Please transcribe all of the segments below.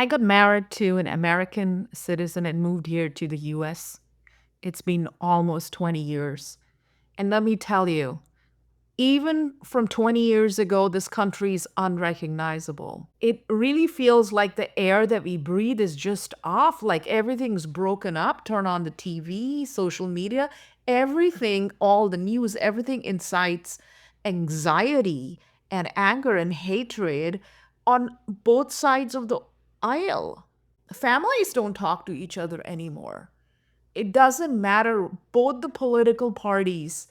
I got married to an American citizen and moved here to the US. It's been almost 20 years. And let me tell you, even from 20 years ago, this country is unrecognizable. It really feels like the air that we breathe is just off, like everything's broken up. Turn on the TV, social media, everything, all the news, everything incites anxiety and anger and hatred on both sides of the aisle. Families don't talk to each other anymore. It doesn't matter, both the political parties,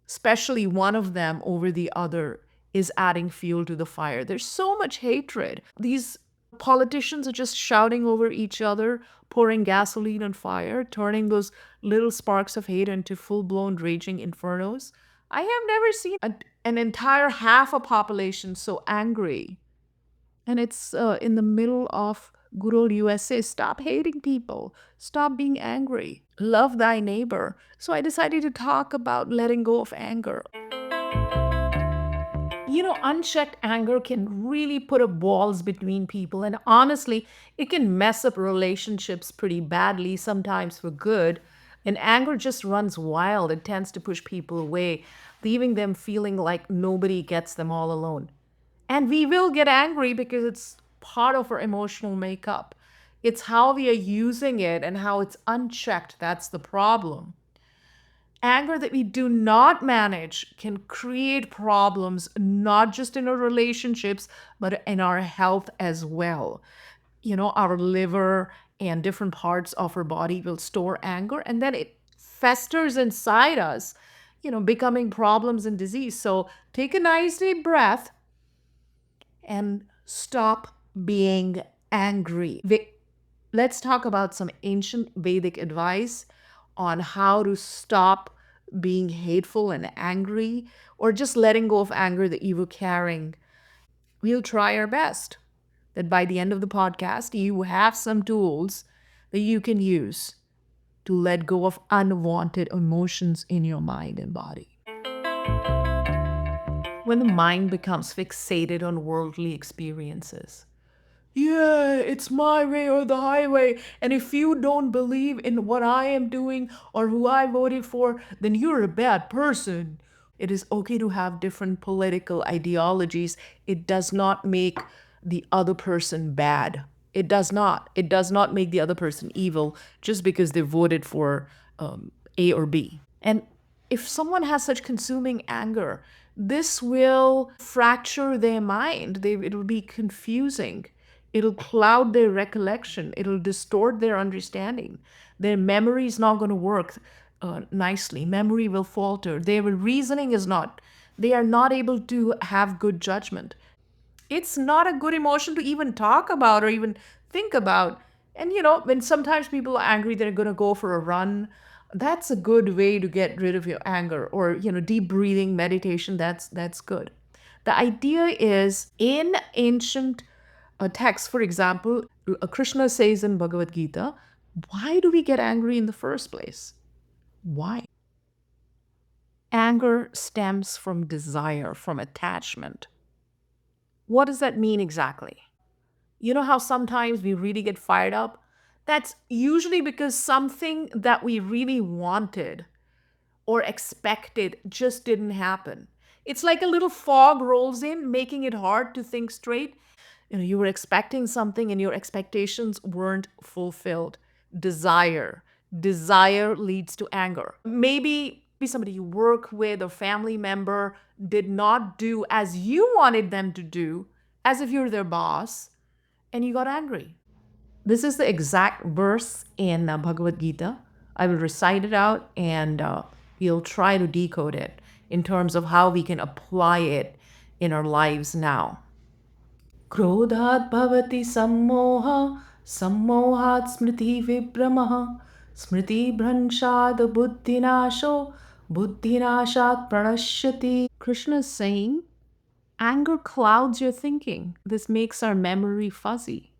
especially one of them over the other, is adding fuel to the fire. There's so much hatred. These politicians are just shouting over each other, pouring gasoline on fire, turning those little sparks of hate into full blown raging infernos. I have never seen an entire half a population so angry. And it's in the middle of good old USA. Stop hating people. Stop being angry. Love thy neighbor. So I decided to talk about letting go of anger. Unchecked anger can really put up walls between people. And honestly, it can mess up relationships pretty badly, sometimes for good. And anger just runs wild. It tends to push people away, leaving them feeling like nobody gets them all alone. And we will get angry because it's part of our emotional makeup. It's how we are using it and how it's unchecked. That's the problem. Anger that we do not manage can create problems, not just in our relationships, but in our health as well. Our liver and different parts of our body will store anger and then it festers inside us, becoming problems and disease. So take a nice deep breath and stop being angry. Let's talk about some ancient Vedic advice on how to stop being hateful and angry, or just letting go of anger that you were carrying. We'll try our best that by the end of the podcast, you have some tools that you can use to let go of unwanted emotions in your mind and body. When the mind becomes fixated on worldly experiences, yeah, it's my way or the highway. And if you don't believe in what I am doing or who I voted for, then you're a bad person. It is okay to have different political ideologies. It does not make the other person bad. It does not. It does not make the other person evil just because they voted for A or B. And if someone has such consuming anger, this will fracture their mind. It will be confusing. It'll cloud their recollection. It'll distort their understanding. Their memory is not going to work nicely. Memory will falter. Their reasoning is not. They are not able to have good judgment. It's not a good emotion to even talk about or even think about. And when sometimes people are angry, they're going to go for a run. That's a good way to get rid of your anger. Or deep breathing, meditation. That's good. The idea is in ancient texts, for example, Krishna says in Bhagavad Gita, why do we get angry in the first place? Why? Anger stems from desire, from attachment. What does that mean exactly? You know how sometimes we really get fired up? That's usually because something that we really wanted or expected just didn't happen. It's like a little fog rolls in, making it hard to think straight. You were expecting something and your expectations weren't fulfilled. Desire leads to anger. Maybe somebody you work with or family member did not do as you wanted them to do, as if you're their boss, and you got angry. This is the exact verse in Bhagavad Gita. I will recite it out and we'll try to decode it in terms of how we can apply it in our lives now. क्रोधात् भवति सम्मोहः सम्मोहात् स्मृतिविभ्रमः स्मृतिभ्रंशात् बुद्धिनाशो बुद्धिनाशात् प्रणश्यति. Krishna is saying anger clouds your thinking. This makes our memory fuzzy.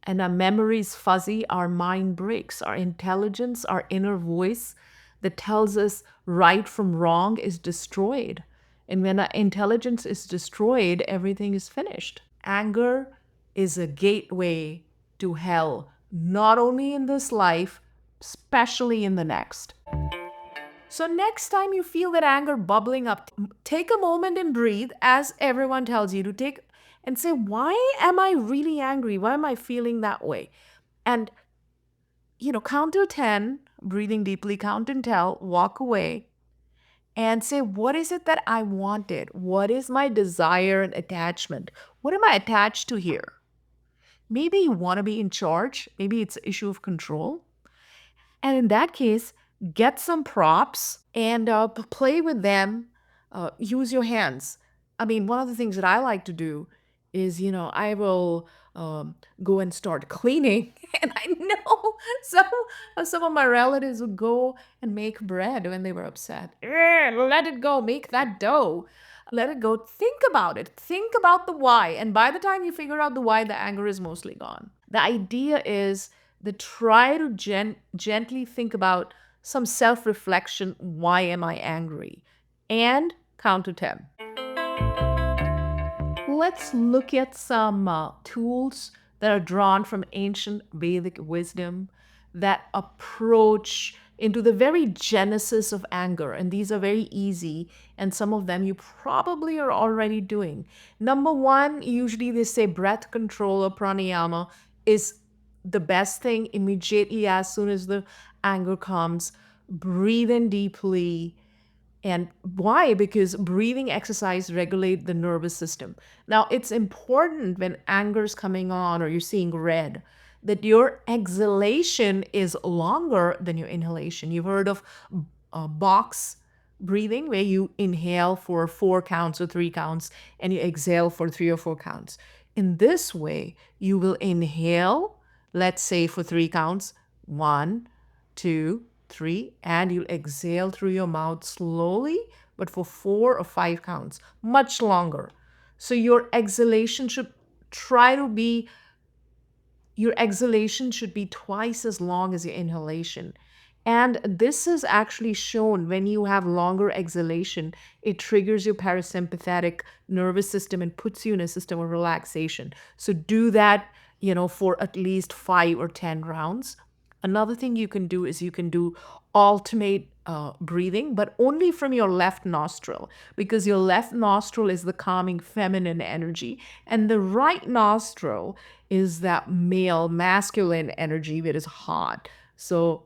And our memory is fuzzy, our mind breaks, our intelligence, our inner voice that tells us right from wrong is destroyed. And when our intelligence is destroyed, everything is finished. Anger is a gateway to hell, not only in this life, especially in the next. So, next time you feel that anger bubbling up, take a moment and breathe as everyone tells you to take and say, why am I really angry? Why am I feeling that way? And, count to 10, breathing deeply, count and tell, walk away and say, what is it that I wanted? What is my desire and attachment? What am I attached to here? Maybe you want to be in charge. Maybe it's an issue of control. And in that case, get some props and play with them. Use your hands. I mean, one of the things that I like to do is, I will go and start cleaning. And I know some of my relatives would go and make bread when they were upset. Let it go. Make that dough. Let it go. Think about it. Think about the why. And by the time you figure out the why, the anger is mostly gone. The idea is that try to gently think about some self reflection. Why am I angry? And count to 10. Let's look at some tools that are drawn from ancient Vedic wisdom that approach into the very genesis of anger. And these are very easy, and some of them you probably are already doing. Number one, usually they say breath control or pranayama is the best thing immediately as soon as the anger comes. Breathe in deeply, and why? Because breathing exercise regulate the nervous system. Now, it's important when anger's coming on or you're seeing red that your exhalation is longer than your inhalation. You've heard of box breathing, where you inhale for 4 counts or 3 counts and you exhale for 3 or 4 counts. In this way, you will inhale, let's say for 3 counts, 1, 2, 3, and you'll exhale through your mouth slowly, but for 4 or 5 counts, much longer. So try to be your exhalation should be twice as long as your inhalation. And this is actually shown when you have longer exhalation, it triggers your parasympathetic nervous system and puts you in a system of relaxation. So do that, for at least 5 or 10 rounds. Another thing you can do is you can do alternate breathing, but only from your left nostril, because your left nostril is the calming feminine energy, and the right nostril is that male masculine energy that is hot. So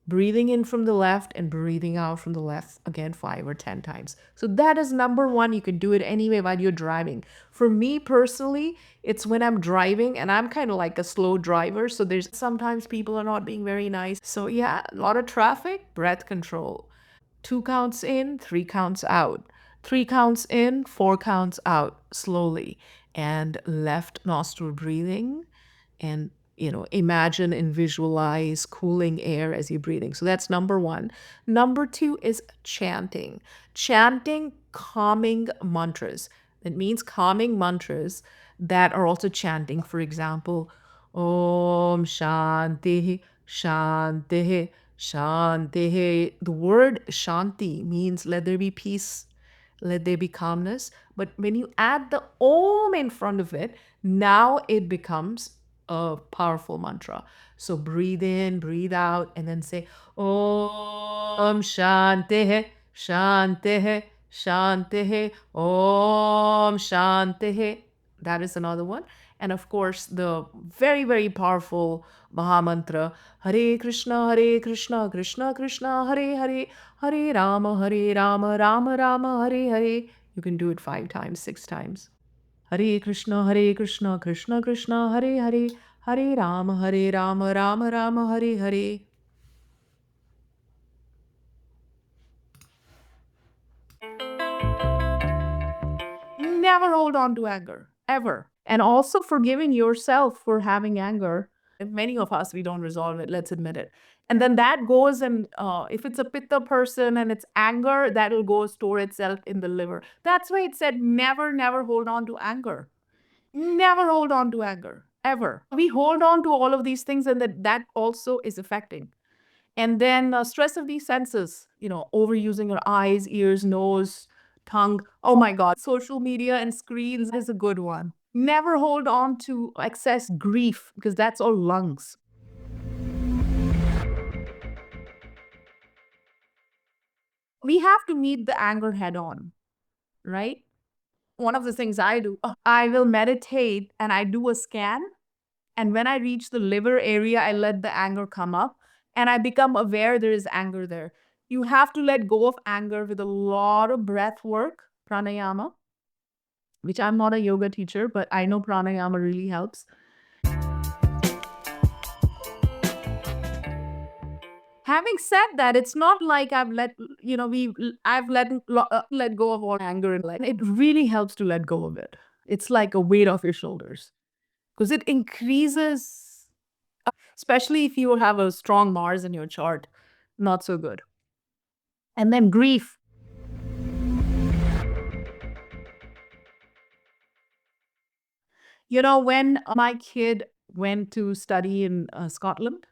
breathing in from the left and breathing out from the left again 5 or 10 times. So that is number one. You can do it anyway while you're driving. For me personally, it's when I'm driving, and I'm kind of like a slow driver. So there's sometimes people are not being very nice. So yeah, a lot of traffic, breath control. 2 counts in, 3 counts out. 3 counts in, 4 counts out slowly. And left nostril breathing, and imagine and visualize cooling air as you're breathing. So that's number one. Number two is chanting calming mantras. That means calming mantras that are also chanting. For example, Om Shanti Shanti Shanti. The word Shanti means let there be peace, let there be calmness. But when you add the Om in front of it, now it becomes a powerful mantra. So breathe in, breathe out, and then say Om Shanti Shanti Shanti Om Shanti. That is another one. And of course, the very, very powerful Maha Mantra, Hare Krishna, Krishna Krishna, Hare Hare, Hare Rama, Rama Rama, Hare Hare. You can do it 5 times, 6 times. Hare Krishna, Krishna Krishna, Hare Hare, Hare Rama, Rama Rama, Hare Hare. Never hold on to anger, ever. And also forgiving yourself for having anger. Many of us, we don't resolve it, let's admit it. And then that goes, and if it's a pitta person and it's anger, that'll go store itself in the liver. That's why it said never, never hold on to anger. Never hold on to anger, ever. We hold on to all of these things, and that also is affecting. And then stress of these senses, overusing your eyes, ears, nose, tongue. Oh my God, social media and screens is a good one. Never hold on to excess grief because that's all lungs. We have to meet the anger head on, right? One of the things I do, I will meditate and I do a scan. And when I reach the liver area, I let the anger come up and I become aware there is anger there. You have to let go of anger with a lot of breath work, pranayama, which I'm not a yoga teacher, but I know pranayama really helps. Having said that, it's not like I've let, you know, I've let go of all anger in life. It really helps to let go of it. It's like a weight off your shoulders because it increases, especially if you have a strong Mars in your chart, not so good. And then grief. You know, when my kid went to study in Scotland,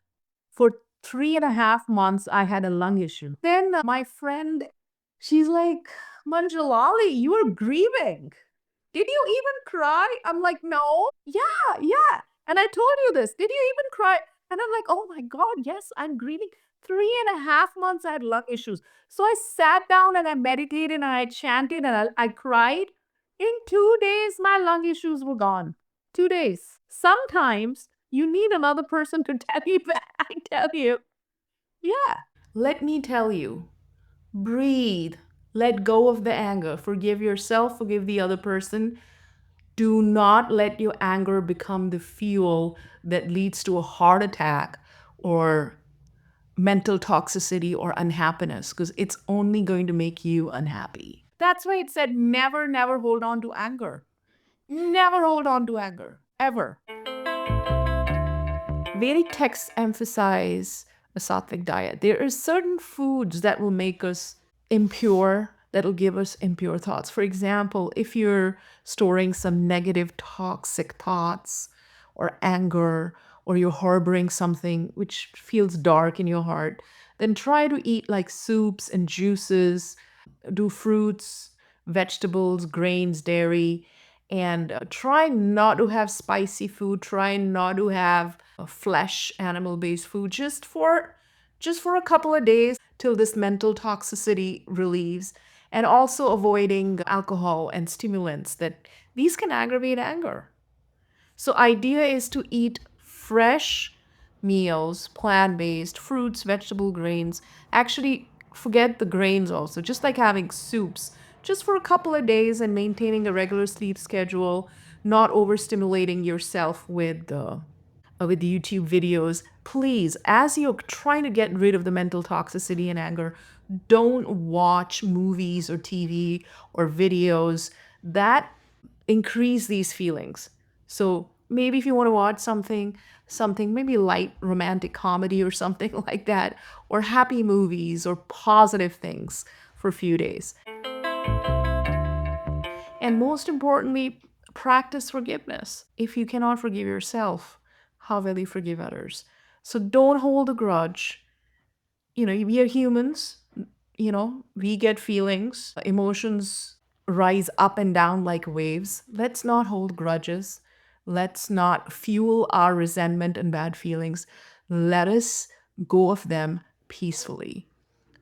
for 3.5 months, I had a lung issue. Then my friend, she's like, Manjalali, you are grieving. Did you even cry? I'm like, no. Yeah, yeah. And I told you this. Did you even cry? And I'm like, oh my God, yes, I'm grieving. 3.5 months I had lung issues. So I sat down and I meditated and I chanted and I cried. In 2 days, my lung issues were gone. 2 days. Sometimes you need another person to tell you that. I tell you. Yeah. Let me tell you, breathe. Let go of the anger. Forgive yourself, forgive the other person. Do not let your anger become the fuel that leads to a heart attack or mental toxicity or unhappiness because it's only going to make you unhappy. That's why it said never, never hold on to anger. Never hold on to anger, ever. Vedic texts emphasize a sattvic diet. There are certain foods that will make us impure, that'll give us impure thoughts. For example, if you're storing some negative, toxic thoughts or anger, or you're harboring something which feels dark in your heart, then try to eat like soups and juices, do fruits, vegetables, grains, dairy, and try not to have spicy food. Try not to have flesh, animal-based food, just for a couple of days till this mental toxicity relieves, and also avoiding alcohol and stimulants that these can aggravate anger. So idea is to eat fresh meals, plant-based, fruits, vegetable grains. Actually, forget the grains also, just like having soups, just for a couple of days and maintaining a regular sleep schedule, not overstimulating yourself with YouTube videos. Please, as you're trying to get rid of the mental toxicity and anger, don't watch movies or TV or videos that increase these feelings. So maybe if you want to watch something maybe light romantic comedy or something like that, or happy movies or positive things for a few days. And most importantly, practice forgiveness. If you cannot forgive yourself, how will you forgive others? So don't hold a grudge. We are humans, we get feelings, emotions rise up and down like waves. Let's not hold grudges. Let's not fuel our resentment and bad feelings. Let us go of them peacefully.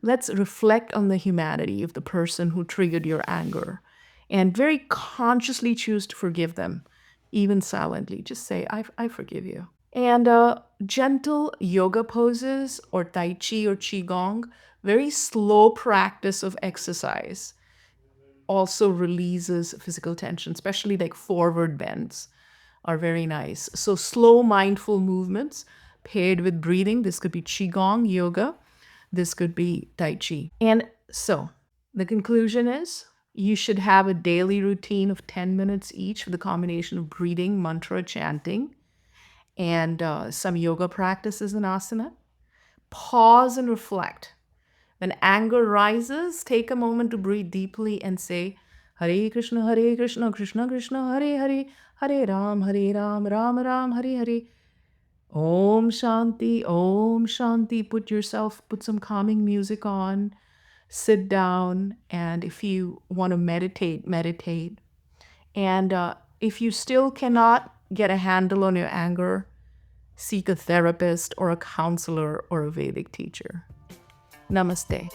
Let's reflect on the humanity of the person who triggered your anger and very consciously choose to forgive them, even silently. Just say, I forgive you. And gentle yoga poses or Tai Chi or Qigong, very slow practice of exercise, also releases physical tension, especially like forward bends are very nice. So, slow, mindful movements paired with breathing. This could be Qigong yoga, this could be Tai Chi. And so, the conclusion is you should have a daily routine of 10 minutes each with a combination of breathing, mantra, chanting, and some yoga practices and asana. Pause and reflect. When anger rises, take a moment to breathe deeply and say, Hare Krishna, Krishna Krishna, Hare Hare, Hare Ram, Ram Ram, Hare Hare. Om Shanti, Om Shanti. Put some calming music on, sit down, and if you want to meditate, meditate. And If you still cannot get a handle on your anger, seek a therapist or a counselor or a Vedic teacher. Namaste.